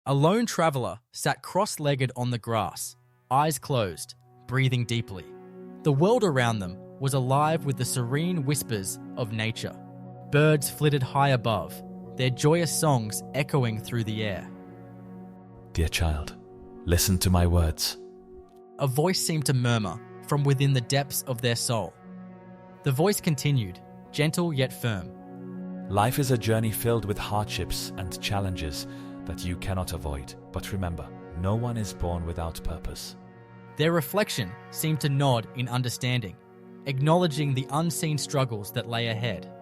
A lone traveler sat cross-legged on the grass, eyes closed, breathing deeply. The world around them was alive with the serene whispers of nature. Birds flitted high above, their joyous songs echoing through the air. Dear child, listen to my words. A voice seemed to murmur from within the depths of their soul. The voice continued, gentle yet firm. Life is a journey filled with hardships and challenges that you cannot avoid. But remember, no one is born without purpose. Their reflection seemed to nod in understanding, acknowledging the unseen struggles that lay ahead.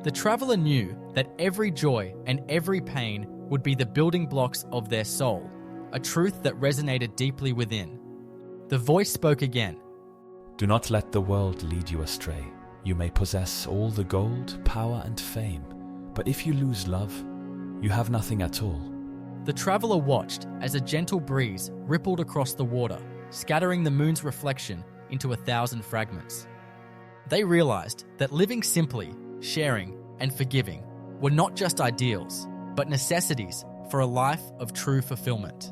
The traveler knew that every joy and every pain would be the building blocks of their soul, a truth that resonated deeply within. The voice spoke again. Do not let the world lead you astray. You may possess all the gold, power, and fame, but if you lose love, you have nothing at all. The traveler watched as a gentle breeze rippled across the water, scattering the moon's reflection into 1,000 fragments. They realized that living simply, sharing, and forgiving were not just ideals, but necessities for a life of true fulfillment.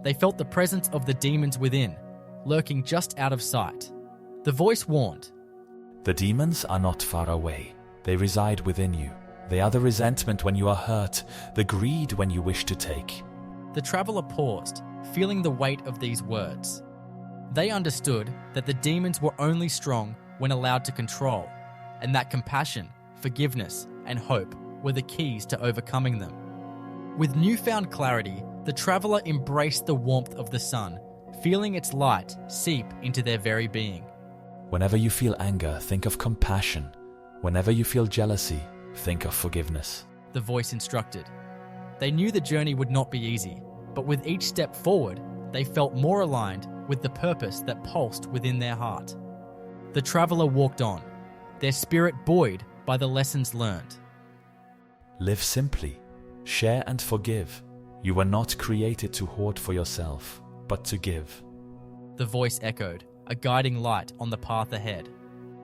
They felt the presence of the demons within, lurking just out of sight. The voice warned. The demons are not far away. They reside within you. They are the resentment when you are hurt, the greed when you wish to take. The traveler paused, feeling the weight of these words. They understood that the demons were only strong when allowed to control, and that compassion, forgiveness, and hope were the keys to overcoming them. With newfound clarity, the traveler embraced the warmth of the sun, feeling its light seep into their very being. Whenever you feel anger, think of compassion. Whenever you feel jealousy, think of forgiveness. The voice instructed. They knew the journey would not be easy, but with each step forward, they felt more aligned with the purpose that pulsed within their heart. The traveler walked on, their spirit buoyed by the lessons learned. Live simply, share and forgive. You were not created to hoard for yourself, but to give. The voice echoed, a guiding light on the path ahead.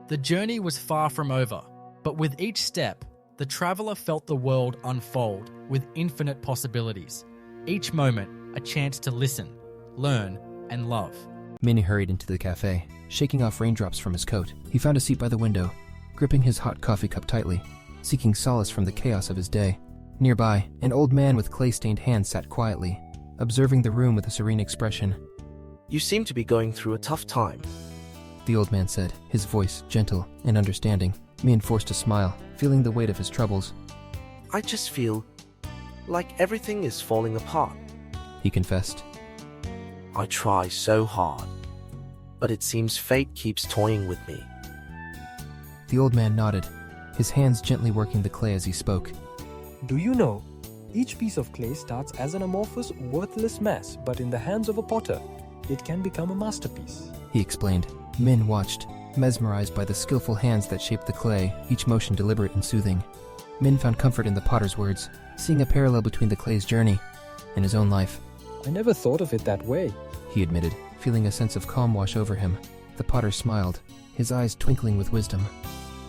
The journey was far from over, but with each step, the traveler felt the world unfold with infinite possibilities. Each moment, a chance to listen, learn, and love. Min hurried into the cafe, shaking off raindrops from his coat. He found a seat by the window, gripping his hot coffee cup tightly, seeking solace from the chaos of his day. Nearby, an old man with clay-stained hands sat quietly, observing the room with a serene expression. You seem to be going through a tough time. The old man said, his voice gentle and understanding. Min forced a smile, feeling the weight of his troubles. I just feel like everything is falling apart, he confessed. I try so hard, but it seems fate keeps toying with me. The old man nodded, his hands gently working the clay as he spoke. Do you know, each piece of clay starts as an amorphous, worthless mass, but in the hands of a potter, it can become a masterpiece, he explained. Min watched, mesmerized by the skillful hands that shaped the clay, each motion deliberate and soothing. Min found comfort in the potter's words, seeing a parallel between the clay's journey and his own life. I never thought of it that way, he admitted, feeling a sense of calm wash over him. The potter smiled, his eyes twinkling with wisdom.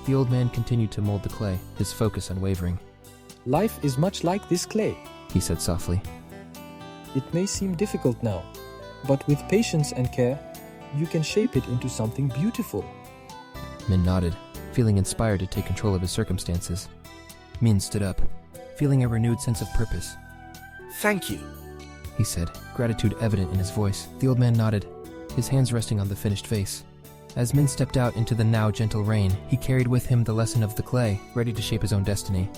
The old man continued to mold the clay, his focus unwavering. Life is much like this clay, he said softly. It may seem difficult now, but with patience and care, you can shape it into something beautiful. Min nodded, feeling inspired to take control of his circumstances. Min stood up, feeling a renewed sense of purpose. Thank you, he said, gratitude evident in his voice. The old man nodded, his hands resting on the finished vase. As Min stepped out into the now gentle rain, he carried with him the lesson of the clay, ready to shape his own destiny.